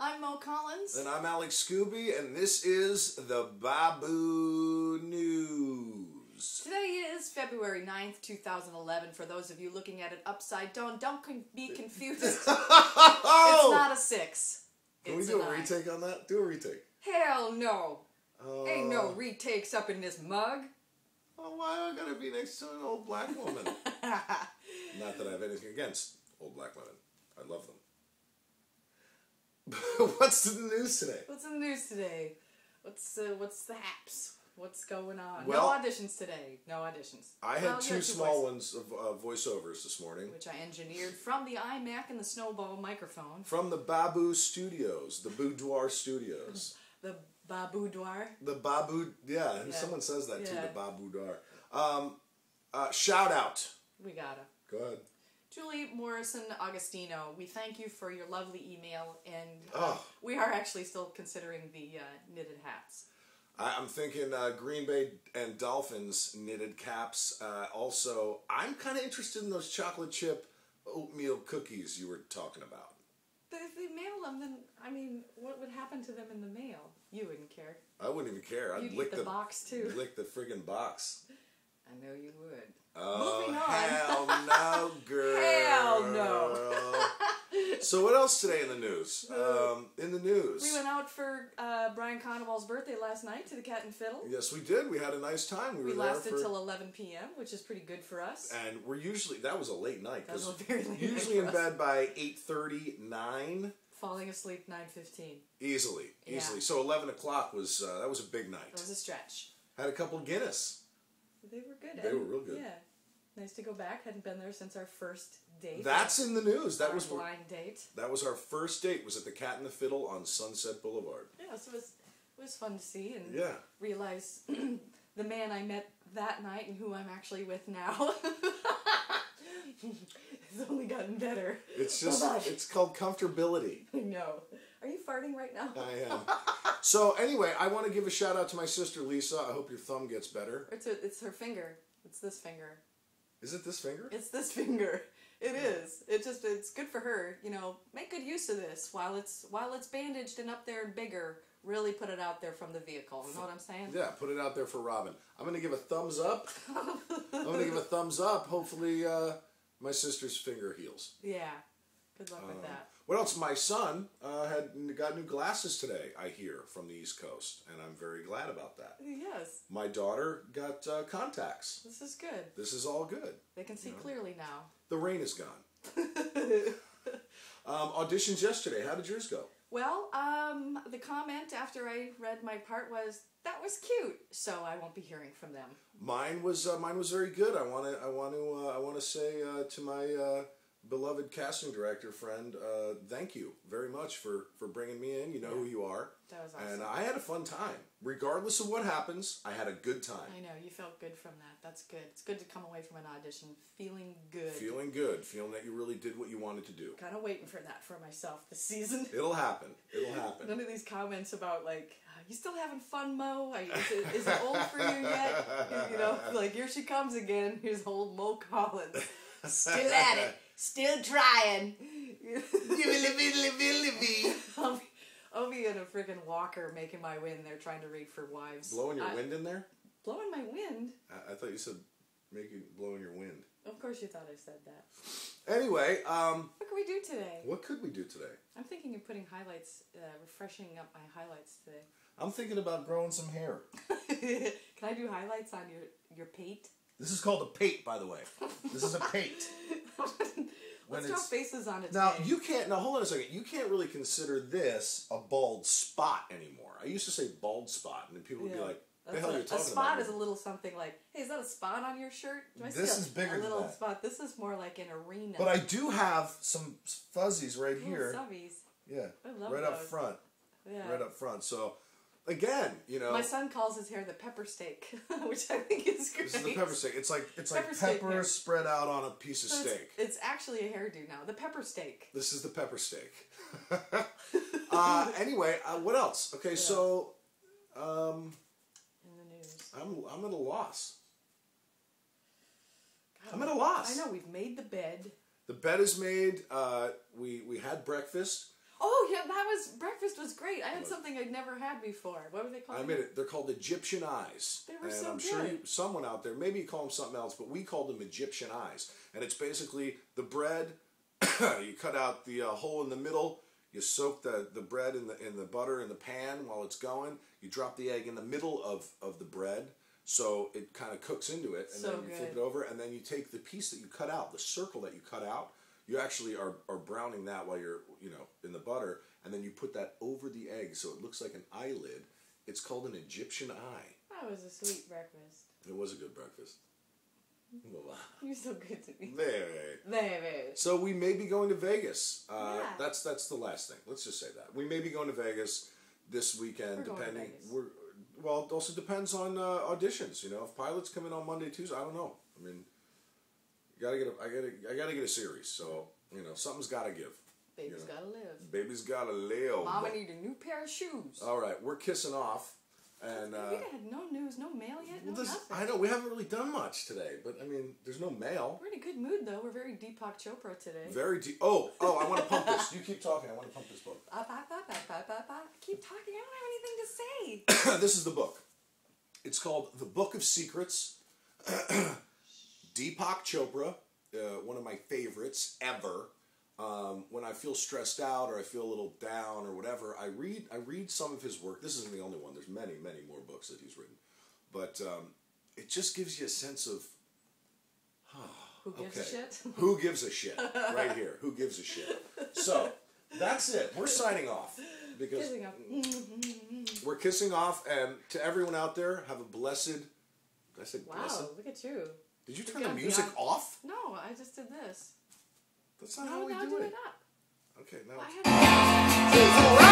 I'm Mo Collins. And I'm Alex Scooby, and this is the Baboo News. Today is February 9th, 2011. For those of you looking at it upside down, don't be confused. It's not a 6. Can we do a retake on that? Do a retake. Hell no. Ain't no retakes up in this mug. Oh, why I gotta be next to an old black woman? Not that I have anything against old black women. I love them. What's in the news today? What's in the news today? What's the haps? What's going on? Well, no auditions today. No auditions. I had two small ones of voiceovers this morning. Which I engineered from the iMac and the Snowball microphone. From the Baboo Studios. The Boudoir Studios. The Baboudoir? The Baboo, yeah. Someone says that too, the Baboudoir. Shout out. We gotta. Go ahead. Julie Morrison Augustino, we thank you for your lovely email, and we are actually still considering the knitted hats. I'm thinking Green Bay and Dolphins knitted caps. Also, I'm kind of interested in those chocolate chip oatmeal cookies you were talking about. But if they mail them, then, I mean, what would happen to them in the mail? You wouldn't care. I wouldn't even care. I'd lick the box, too. Lick the friggin' box. I know you would. Oh, moving on. Hell no, girl. Hell no. So what else today in the news? In the news. We went out for Brian Conowall's birthday last night to the Cat and Fiddle. Yes, we did. We had a nice time. We lasted till 11 p.m., which is pretty good for us. And we're usually, that was a late night. That was a very late night. Usually in bed by 8:30, 9. Falling asleep 9:15. Easily. Yeah. So 11 o'clock was, that was a big night. That was a stretch. Had a couple Guinness. They were good. They were real good. Yeah. Nice to go back. Hadn't been there since our first date. That's in the news. That was our blind date. That was our first date. Was at the Cat and the Fiddle on Sunset Boulevard. Yeah, so it was fun to see and yeah. realize the man I met that night and who I'm actually with now has only gotten better. It's just it's called comfortability. I know. Are you farting right now? I am. So anyway, I want to give a shout out to my sister Lisa. I hope your thumb gets better. It's her finger. It's this finger. Is it this finger? It's this finger. It is. It's good for her. You know, make good use of this while it's bandaged and up there and bigger. Really put it out there from the vehicle. You know what I'm saying? Yeah, put it out there for Robin. I'm gonna give a thumbs up. Hopefully, my sister's finger heals. Yeah. Good luck with that. What else? My son got new glasses today, I hear, from the East Coast, and I'm very glad about that. Yes. My daughter got contacts. This is good. This is all good. They can see clearly now. The rain is gone. Auditions yesterday. How did yours go? Well, the comment after I read my part was, "That was cute." So I won't be hearing from them. Mine was very good. I want to say to my beloved casting director friend, thank you very much for bringing me in. You know who you are. That was awesome. And I had a fun time. Regardless of what happens, I had a good time. I know, you felt good from that. That's good. It's good to come away from an audition feeling good. Feeling good. Feeling that you really did what you wanted to do. Kind of waiting for that for myself this season. It'll happen. It'll happen. None of these comments about, like, you still having fun, Mo? Is it old for you yet? You know, like, here she comes again. Here's old Mo Collins. Still at it. Still trying. I'll be in a friggin' walker making my way in there trying to read for wives. Blowing your wind in there? Blowing my wind? I thought you said blowing your wind. Of course you thought I said that. Anyway, what could we do today? What could we do today? I'm thinking of putting highlights, refreshing up my highlights today. I'm thinking about growing some hair. Can I do highlights on your pate? This is called a pate, by the way. This is a pate. Let's draw faces on it now, today. you can't... Now, hold on a second. You can't really consider this a bald spot anymore. I used to say bald spot, and then people would be like, the hell are you talking about? A spot is a little something like, hey, is that a spot on your shirt? This is bigger than that. A little spot. This is more like an arena. But I do have some fuzzies right here. Subbies. Yeah. I love right those. Up front. Yeah. Right up front. So... Again, you know, my son calls his hair the pepper steak, which I think is great. This is the pepper steak. It's like pepper spread out on a piece of steak. It's actually a hairdo now. The pepper steak. This is the pepper steak. Anyway, what else? Okay, so in the news, I'm at a loss. God, I'm at a loss. I know, we've made the bed. The bed is made. We had breakfast. Oh yeah, breakfast was great. I had something I'd never had before. What were they called? I made it. They're called Egyptian eyes. They were and so I'm good. sure someone out there, maybe you call them something else, but we called them Egyptian eyes. And it's basically the bread. You cut out the hole in the middle. You soak the bread in the butter in the pan while it's going. You drop the egg in the middle of the bread, so it kind of cooks into it, and then you flip it over, and then you take the piece that you cut out, the circle that you cut out. You actually are browning that while you're in the butter, and then you put that over the egg so it looks like an eyelid. It's called an Egyptian eye. That was a sweet breakfast. It was a good breakfast. You're so good to me. Very. So we may be going to Vegas. Yeah. That's the last thing. Let's just say that we may be going to Vegas this weekend. Depending, well, it also depends on auditions. If pilots come in on Monday, Tuesday, I don't know. I mean, I gotta get a series. So something's got to give. Baby's gotta live. Baby's gotta live. Mama need a new pair of shoes. All right, we're kissing off. And we had no news, no mail yet, nothing. I know, we haven't really done much today, but I mean, there's no mail. We're in a good mood, though. We're very Deepak Chopra today. Very deep. Oh, I want to pump this. You keep talking. I want to pump this book. Keep talking. I don't have anything to say. This is the book. It's called The Book of Secrets. Deepak Chopra, one of my favorites ever. When I feel stressed out or I feel a little down or whatever, I read some of his work. This isn't the only one. There's many, many more books that he's written. But it just gives you a sense of... Who gives a shit? Who gives a shit? Right here. Who gives a shit? So, that's it. We're signing off. Because kissing off. We're kissing off. And to everyone out there, have a blessed... Did I say blessed? Wow, look at you. Did you turn the music off? No, I just did this. That's not how we do it. Up. Okay, now I had